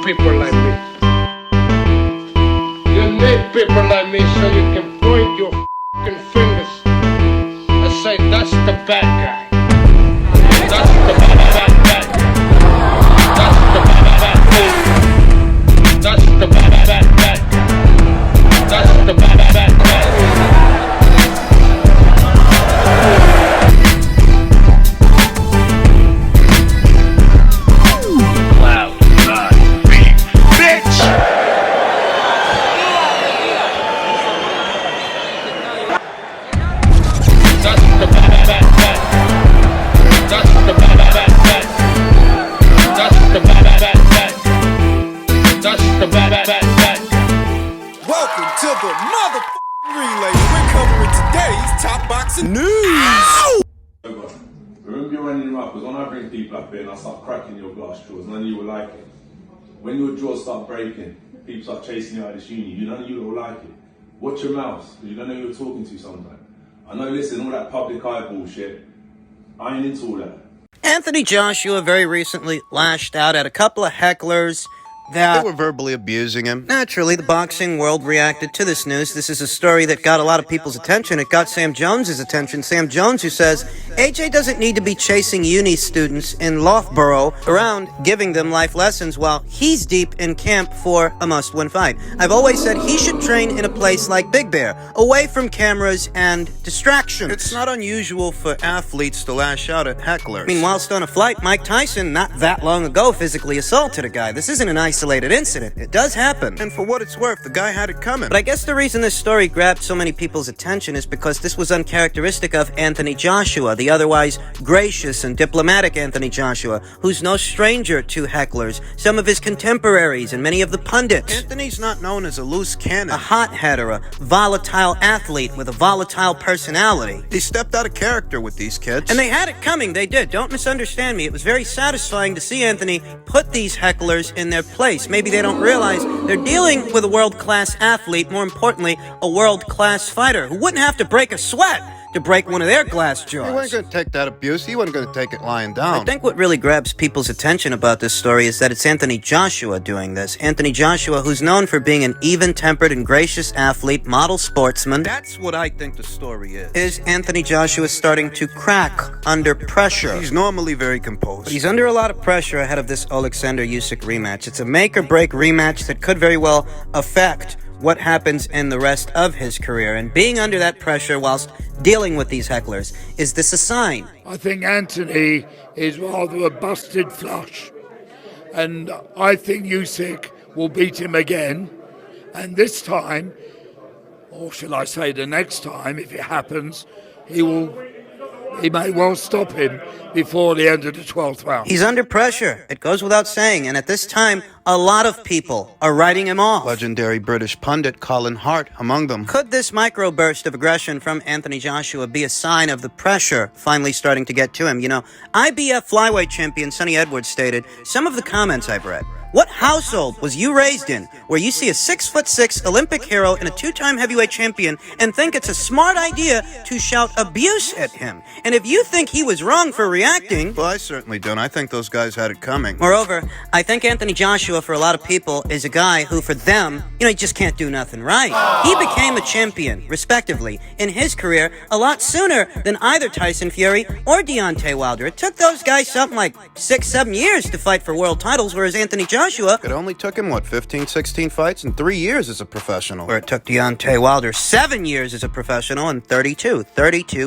people like me. You need people like me so you can point your f***ing fingers and say, that's the bad guy. That's the bad guy. That's the bad guy. That's the bad guy. That's the bad guy. Welcome to the motherfucking relay. We're covering today's top boxing news. Remember you're running your mouth, because when I bring people up here and I start cracking your glass jaws, none of you will like it. When your jaws start breaking, people start chasing you out of this uni, none of you will like it. Watch your mouths, because you don't know who you're talking to sometimes. I know, listen, all that public eye bullshit, I ain't into all that. Anthony Joshua very recently lashed out at a couple of hecklers that They were verbally abusing him. Naturally, the boxing world reacted to this news. This is a story that got a lot of people's attention. It got Sam Jones's attention. Sam Jones, who says AJ doesn't need to be chasing uni students in Loughborough around giving them life lessons while he's deep in camp for a must-win fight. I've always said he should train in a place like Big Bear, away from cameras and distractions. It's not unusual for athletes to lash out at hecklers. I mean, whilst on a flight, Mike Tyson, not that long ago, physically assaulted a guy. This isn't an isolated incident. It does happen. And for what it's worth, the guy had it coming. But I guess the reason this story grabbed so many people's attention is because this was uncharacteristic of Anthony Joshua, the otherwise gracious and diplomatic Anthony Joshua, who's no stranger to hecklers, some of his contemporaries, and many of the pundits. Anthony's not known as a loose cannon. A hothead or a volatile athlete with a volatile personality. He stepped out of character with these kids. And they had it coming, they did. Don't misunderstand me. It was very satisfying to see Anthony put these hecklers in their place. Maybe they don't realize they're dealing with a world-class athlete, more importantly, a world-class fighter, who wouldn't have to break a sweat to break one of their glass jaws. He wasn't going to take that abuse. He wasn't going to take it lying down. I think what really grabs people's attention about this story is that it's Anthony Joshua doing this. Anthony Joshua, who's known for being an even-tempered and gracious athlete, model sportsman. That's what I think the story is. Is Anthony Joshua starting to crack under pressure? He's normally very composed. But he's under a lot of pressure ahead of this Usyk rematch. It's a make-or-break rematch that could very well affect what happens in the rest of his career. And being under that pressure whilst dealing with these hecklers, is this a sign? I think Anthony is rather a busted flush. And I think Usyk will beat him again. And this time, or shall I say the next time, if it happens, he may well stop him before the end of the 12th round. He's under pressure. It goes without saying. And at this time, a lot of people are writing him off. Legendary British pundit Colin Hart among them. Could this microburst of aggression from Anthony Joshua be a sign of the pressure finally starting to get to him? You know, IBF flyweight champion Sonny Edwards stated, some of the comments I've read. What household was you raised in where you see a 6'6" Olympic hero and a two-time heavyweight champion and think it's a smart idea to shout abuse at him? And if you think he was wrong for reacting... Well, I certainly don't. I think those guys had it coming. Moreover, I think Anthony Joshua, for a lot of people, is a guy who, for them, he just can't do nothing right. He became a champion, respectively, in his career a lot sooner than either Tyson Fury or Deontay Wilder. It took those guys something like 6-7 years to fight for world titles, whereas Anthony Joshua... It only took him, 15, 16 fights and 3 years as a professional. Where it took Deontay Wilder 7 years as a professional and 32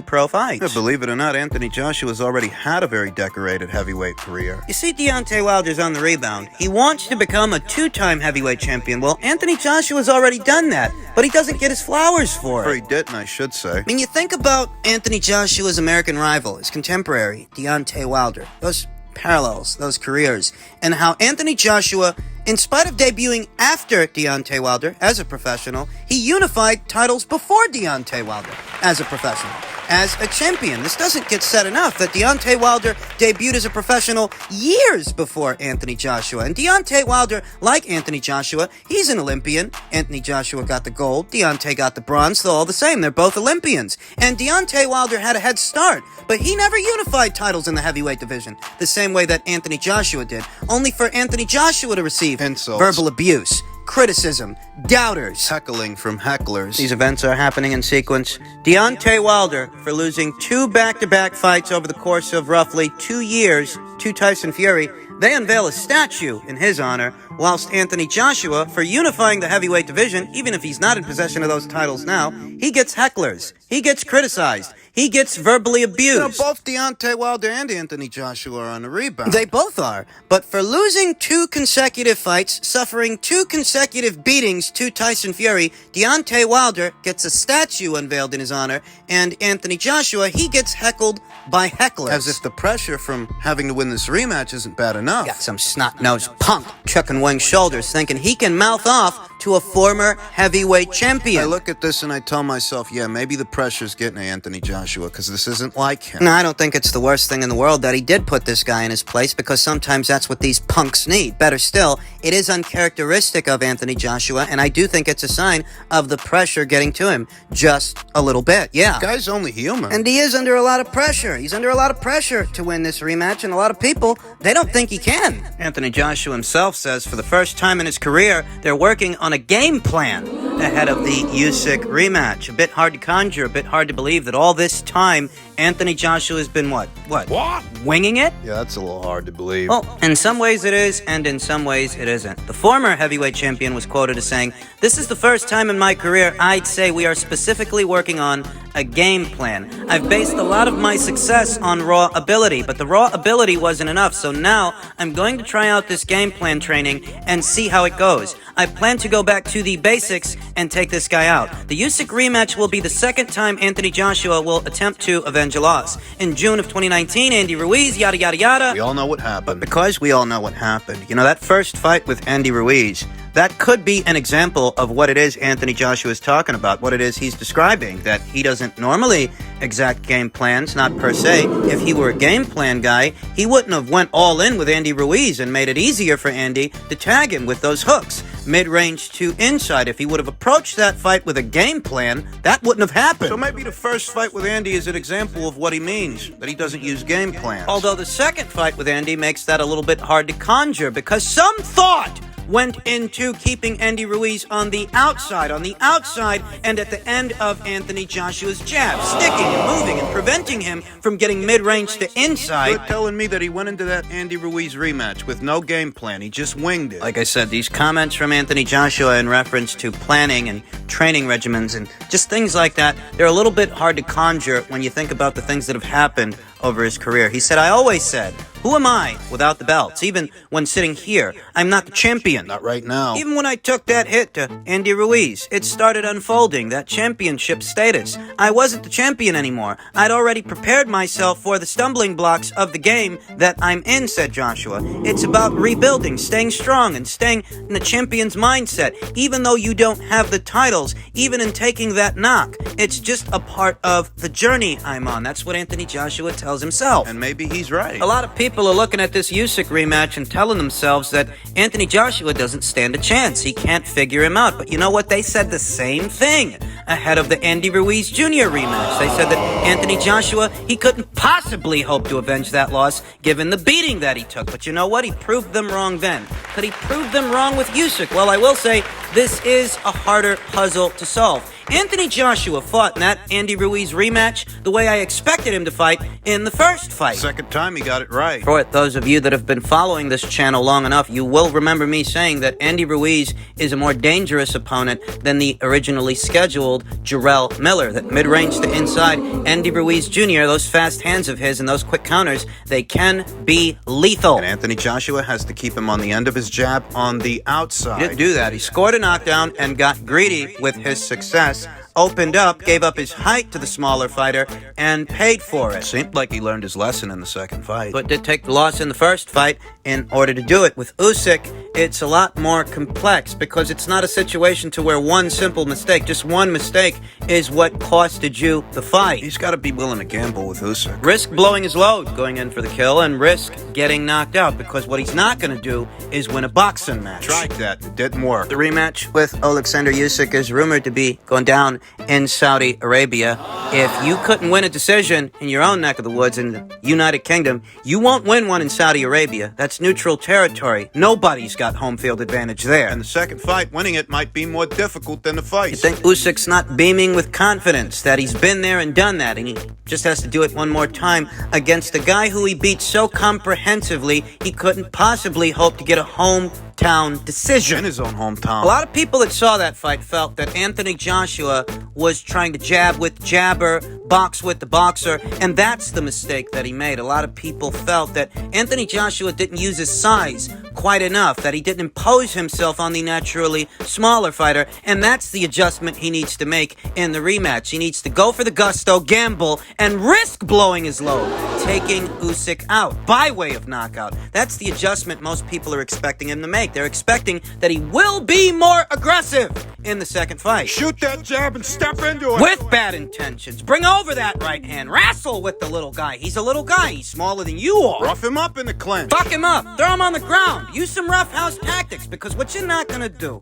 pro fights. Yeah, believe it or not, Anthony Joshua's already had a very decorated heavyweight career. You see, Deontay Wilder's on the rebound. He wants to become a two-time heavyweight champion. Well, Anthony Joshua's already done that, but he doesn't get his flowers for it. Or he didn't, I should say. I mean, you think about Anthony Joshua's American rival, his contemporary, Deontay Wilder. Those parallels, those careers, and how Anthony Joshua, in spite of debuting after Deontay Wilder as a professional, he unified titles before Deontay Wilder as a professional. as a champion. This doesn't get said enough that Deontay Wilder debuted as a professional years before Anthony Joshua. And Deontay Wilder, like Anthony Joshua, he's an Olympian. Anthony Joshua got the gold, Deontay got the bronze, they're all the same. They're both Olympians. And Deontay Wilder had a head start, but he never unified titles in the heavyweight division, the same way that Anthony Joshua did, only for Anthony Joshua to receive Insults. verbal abuse, criticism, doubters, Heckling from hecklers. These events are happening in sequence. Deontay Wilder, for losing 2 back-to-back fights over the course of roughly 2 years to Tyson Fury, they unveil a statue in his honor, whilst Anthony Joshua, for unifying the heavyweight division, even if he's not in possession of those titles now, he gets hecklers, he gets criticized, he gets verbally abused. Both Deontay Wilder and Anthony Joshua are on the rebound. They both are, but for losing 2 consecutive fights, suffering 2 consecutive beatings to Tyson Fury, Deontay Wilder gets a statue unveiled in his honor, and Anthony Joshua, he gets heckled by hecklers. As if the pressure from having to win this rematch isn't bad enough. Got some snot-nosed punk chucking wing shoulders thinking he can mouth off to a former heavyweight champion. I look at this and I tell myself, yeah, maybe the pressure's getting to Anthony Joshua, because this isn't like him. No, I don't think it's the worst thing in the world that he did put this guy in his place, because sometimes that's what these punks need. Better still, it is uncharacteristic of Anthony Joshua, and I do think it's a sign of the pressure getting to him just a little bit, yeah. The guy's only human. And he is under a lot of pressure. He's under a lot of pressure to win this rematch, and a lot of people, they don't think he can. Anthony Joshua himself says for the first time in his career, they're working on a game plan ahead of the Usyk rematch. A bit hard to conjure, a bit hard to believe that all this time, Anthony Joshua has been what? Winging it? Yeah, that's a little hard to believe. Well, in some ways it is, and in some ways it isn't. The former heavyweight champion was quoted as saying, "This is the first time in my career I'd say we are specifically working on a game plan. I've based a lot of my success on raw ability, but the raw ability wasn't enough, so now I'm going to try out this game plan training and see how it goes. I plan to go back to the basics and take this guy out. The Usyk rematch will be the second time Anthony Joshua will attempt to avenge a loss. In June of 2019, Andy Ruiz, yada yada yada." We all know what happened. Because we all know what happened, you know, that first fight with Andy Ruiz, that could be an example of what it is Anthony Joshua is talking about, what it is he's describing, that he doesn't normally exact game plans, not per se. If he were a game plan guy, he wouldn't have went all in with Andy Ruiz and made it easier for Andy to tag him with those hooks, mid-range to inside. If he would have approached that fight with a game plan, that wouldn't have happened. So maybe the first fight with Andy is an example of what he means, that he doesn't use game plans. Although the second fight with Andy makes that a little bit hard to conjure, because some thought went into keeping Andy Ruiz on the outside and at the end of Anthony Joshua's jab, sticking and moving and preventing him from getting mid-range to inside. You're telling me that he went into that Andy Ruiz rematch with no game plan, he just winged it. Like I said, these comments from Anthony Joshua in reference to planning and training regimens and just things like that, they're a little bit hard to conjure when you think about the things that have happened over his career. He said, "I always said, who am I without the belts? Even when sitting here, I'm not the champion. Not right now. Even when I took that hit to Andy Ruiz, it started unfolding, that championship status. I wasn't the champion anymore. I'd already prepared myself for the stumbling blocks of the game that I'm in," said Joshua. "It's about rebuilding, staying strong, and staying in the champion's mindset. Even though you don't have the titles, even in taking that knock, it's just a part of the journey I'm on." That's what Anthony Joshua tells himself. And maybe he's right. A lot of people are looking at this Usyk rematch and telling themselves that Anthony Joshua doesn't stand a chance. He can't figure him out. But you know what? They said the same thing ahead of the Andy Ruiz Jr. rematch. They said that Anthony Joshua, he couldn't possibly hope to avenge that loss given the beating that he took. But you know what? He proved them wrong then. But he proved them wrong with Usyk. Well, I will say this is a harder puzzle to solve. Anthony Joshua fought in that Andy Ruiz rematch the way I expected him to fight in the first fight. Second time he got it right. For those of you that have been following this channel long enough, you will remember me saying that Andy Ruiz is a more dangerous opponent than the originally scheduled Jarrell Miller. That mid-range to inside, Andy Ruiz Jr., those fast hands of his and those quick counters, they can be lethal. And Anthony Joshua has to keep him on the end of his jab on the outside. He didn't do that. He scored a knockdown and got greedy with his success. Opened up, gave up his height to the smaller fighter, and paid for it. Seemed like he learned his lesson in the second fight. But did take the loss in the first fight in order to do it. With Usyk, it's a lot more complex because it's not a situation to where one simple mistake, just one mistake, is what costed you the fight. He's got to be willing to gamble with Usyk. Risk blowing his load going in for the kill and risk getting knocked out because what he's not going to do is win a boxing match. Tried that. It didn't work. The rematch with Alexander Usyk is rumored to be going down in Saudi Arabia. If you couldn't win a decision in your own neck of the woods in the United Kingdom, you won't win one in Saudi Arabia. That's neutral territory. Nobody's got home field advantage there. And the second fight, winning it might be more difficult than the fight. You think Usyk's not beaming with confidence that he's been there and done that, and he just has to do it one more time against a guy who he beat so comprehensively he couldn't possibly hope to get a hometown decision. In his own hometown. A lot of people that saw that fight felt that Anthony Joshua was trying to jab with the jabber, box with the boxer, and that's the mistake that he made. A lot of people felt that Anthony Joshua didn't use his size quite enough, that he didn't impose himself on the naturally smaller fighter, and that's the adjustment he needs to make in the rematch. He needs to go for the gusto, gamble, and risk blowing his load, taking Usyk out by way of knockout. That's the adjustment most people are expecting him to make. They're expecting that he will be more aggressive in the second fight. Shoot that jab and step into it. With bad intentions. Bring over that right hand. Wrestle with the little guy. He's a little guy. He's smaller than you are. Rough him up in the clinch. Fuck him up. Throw him on the ground. Use some roughhouse tactics, because what you're not gonna do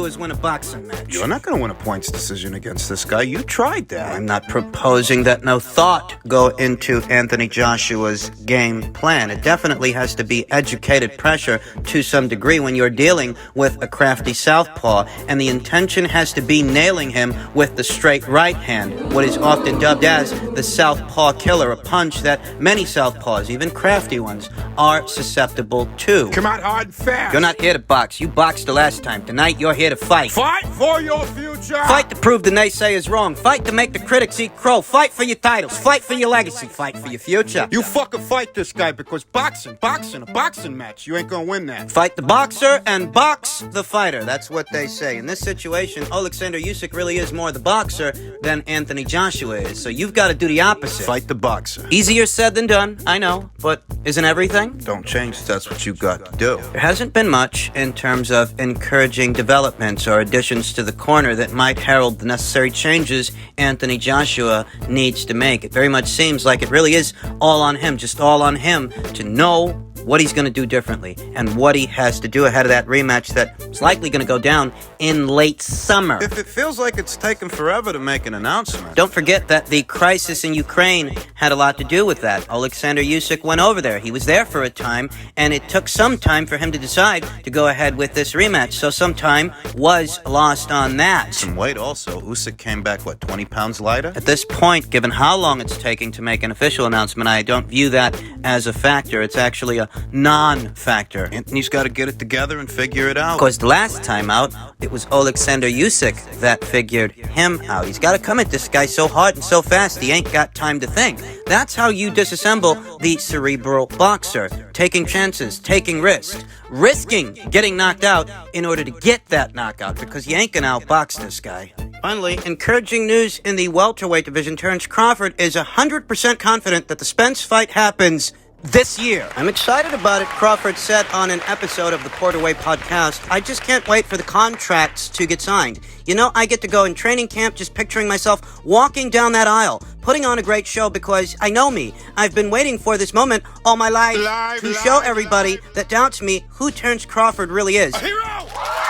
is win a boxing match. You're not going to win a points decision against this guy. You tried that. I'm not proposing that no thought go into Anthony Joshua's game plan. It definitely has to be educated pressure to some degree when you're dealing with a crafty southpaw, and the intention has to be nailing him with the straight right hand, what is often dubbed as the southpaw killer, a punch that many southpaws, even crafty ones, are susceptible to. Come out hard and fast. You're not here to box. You boxed the last time. Tonight, you're here to fight. Fight for your future. Fight to prove the naysayers wrong. Fight to make the critics eat crow. Fight for your titles. Fight for your legacy. Fight for your future. You fucking fight this guy, because boxing, a boxing match, you ain't gonna win that. Fight the boxer and box the fighter. That's what they say. In this situation, Alexander Usyk really is more the boxer than Anthony Joshua is. So you've got to do the opposite. Fight the boxer. Easier said than done, I know, but isn't everything? Don't change if that's what you got to do. There hasn't been much in terms of encouraging developments or additions to the corner that might herald the necessary changes Anthony Joshua needs to make. It very much seems like it really is all on him, just all on him to know what he's going to do differently and what he has to do ahead of that rematch that's likely going to go down in late summer. If it feels like it's taken forever to make an announcement. Don't forget that the crisis in Ukraine had a lot to do with that. Alexander Usyk went over there. He was there for a time, and it took some time for him to decide to go ahead with this rematch. So some time was lost on that. Some weight also. Usyk came back, 20 pounds lighter? At this point, given how long it's taking to make an official announcement, I don't view that as a factor. It's actually a non-factor. Anthony's got to get it together and figure it out. Because the last time out, it was Alexander Usyk that figured him out. He's got to come at this guy so hard and so fast, he ain't got time to think. That's how you disassemble the cerebral boxer. Taking chances, taking risks, risking getting knocked out in order to get that knockout, because you ain't gonna outbox this guy. Finally, encouraging news in the welterweight division. Terence Crawford is 100% confident that the Spence fight happens this year. I'm excited about it, Crawford said on an episode of the Porterway podcast. I just can't wait for the contracts to get signed. You know, I get to go in training camp just picturing myself walking down that aisle, putting on a great show, because I know me. I've been waiting for this moment all my life to show everybody that doubts me who Terence Crawford really is. A hero!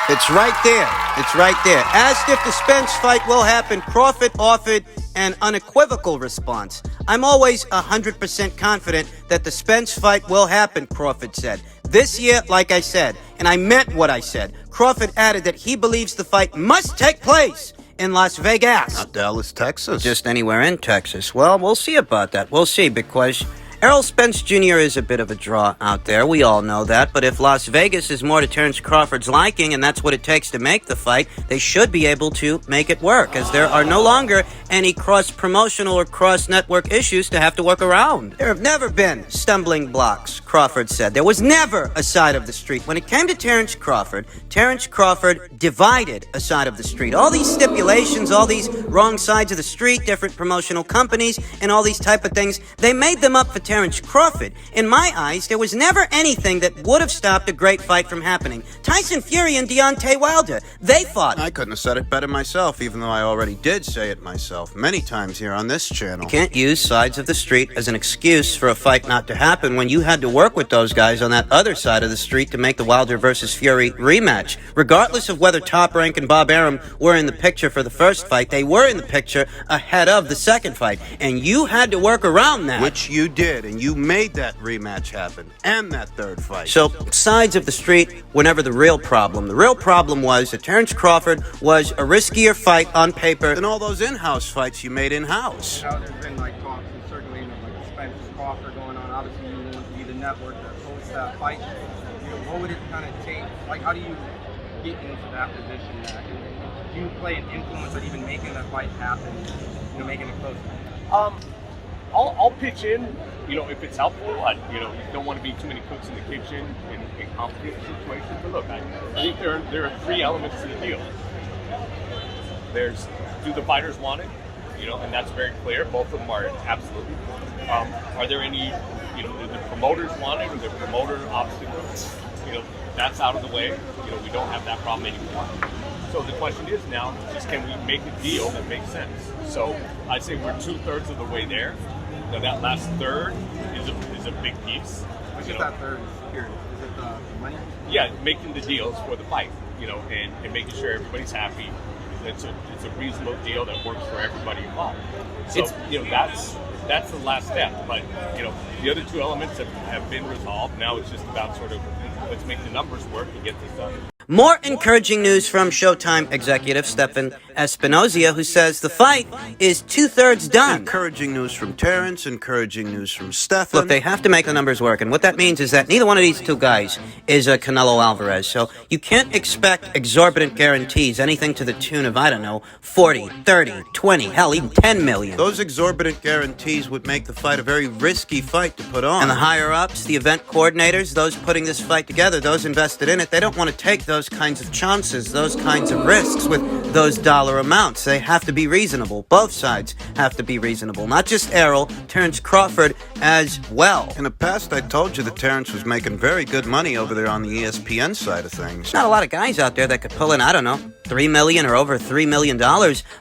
It's right there. It's right there. As if the Spence fight will happen, Crawford offered an unequivocal response. I'm always 100% confident that the Spence fight will happen, Crawford said. This year, like I said, and I meant what I said. Crawford added that he believes the fight must take place in Las Vegas. Not Dallas, Texas. Just anywhere in Texas. Well, we'll see about that. We'll see, because Errol Spence Jr. is a bit of a draw out there. We all know that. But if Las Vegas is more to Terence Crawford's liking, and that's what it takes to make the fight, they should be able to make it work, as there are no longer any cross-promotional or cross-network issues to have to work around. There have never been stumbling blocks, Crawford said. There was never a side of the street. When it came to Terence Crawford divided a side of the street. All these stipulations, all these wrong sides of the street, different promotional companies, and all these type of things, they made them up for Terence Crawford. In my eyes, there was never anything that would have stopped a great fight from happening. Tyson Fury and Deontay Wilder, they fought. I couldn't have said it better myself, even though I already did say it myself many times here on this channel. You can't use sides of the street as an excuse for a fight not to happen when you had to work with those guys on that other side of the street to make the Wilder versus Fury rematch. Regardless of whether Top Rank and Bob Arum were in the picture for the first fight, they were in the picture ahead of the second fight, and you had to work around that. Which you did, and you made that rematch happen, and that third fight. So, sides of the street were never the real problem. The real problem was that Terence Crawford was a riskier fight on paper than all those in-house fights you made in-house. Now, there's been like talks and circulating of like Spence and Crawford going on. Obviously, you want to be the network that hosts that fight. You know, what would it kind of take? Like, how do you get into that position? Do you play an influence at even making that fight happen? You know, making it close. I'll pitch in, you know, if it's helpful. You know, you don't want to be too many cooks in the kitchen in complicated situations. But look, I think there are three elements to the deal. There's, do the fighters want it? You know, and that's very clear. Both of them are absolutely. Are there any, you know, do the promoters want it, or the promoter obstacles? You know, that's out of the way. You know, we don't have that problem anymore. So the question is now, just can we make a deal that makes sense? So I'd say we're 2/3 of the way there. Now that last third is a big piece. What's that third? Here, is it the money? Yeah, making the deals for the fight, you know, and making sure everybody's happy. It's a reasonable deal that works for everybody involved. So you know, that's the last step. But you know, the other two elements have been resolved. Now it's just about sort of let's make the numbers work and get this done. More encouraging news from Showtime executive Stefan Espinosa, who says the fight is 2/3 done. Encouraging news from Terence, encouraging news from Stefan. Look, they have to make the numbers work, and what that means is that neither one of these two guys is a Canelo Alvarez, so you can't expect exorbitant guarantees, anything to the tune of, I don't know, 40, 30, 20, hell, even 10 million. Those exorbitant guarantees would make the fight a very risky fight to put on. And the higher-ups, the event coordinators, those putting this fight together, those invested in it, they don't want to take those kinds of chances, those kinds of risks with those dollar amounts. They have to be reasonable. Both sides have to be reasonable. Not just Errol, Terence Crawford as well. In the past, I told you that Terence was making very good money over there on the ESPN side of things. Not a lot of guys out there that could pull in, I don't know, $3 million or over $3 million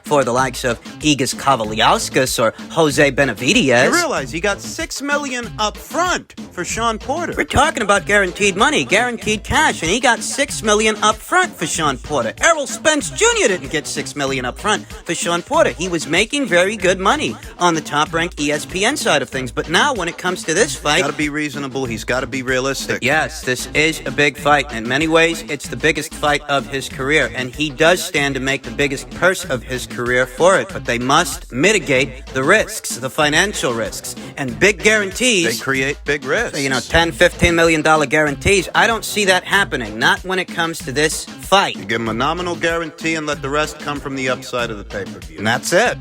for the likes of Igas Kavaliauskas or Jose Benavidez. You realize he got $6 million up front for Sean Porter. We're talking about guaranteed money, guaranteed cash, and he got $6 million up front for Sean Porter. Errol Spence Jr. didn't get $6 million up front for Sean Porter. He was making very good money on the top-ranked ESPN side of things, but now when it comes to this fight... He's got to be reasonable, he's got to be realistic. Yes, this is a big fight. In many ways, it's the biggest fight of his career, and he does stand to make the biggest purse of his career for it, but they must mitigate the risks, the financial risks, and big guarantees. They create big risks. You know, $10, $15 million guarantees. I don't see that happening, not when it comes to this fight. You give him a nominal guarantee and let the rest come from the upside of the pay-per-view. And that's it.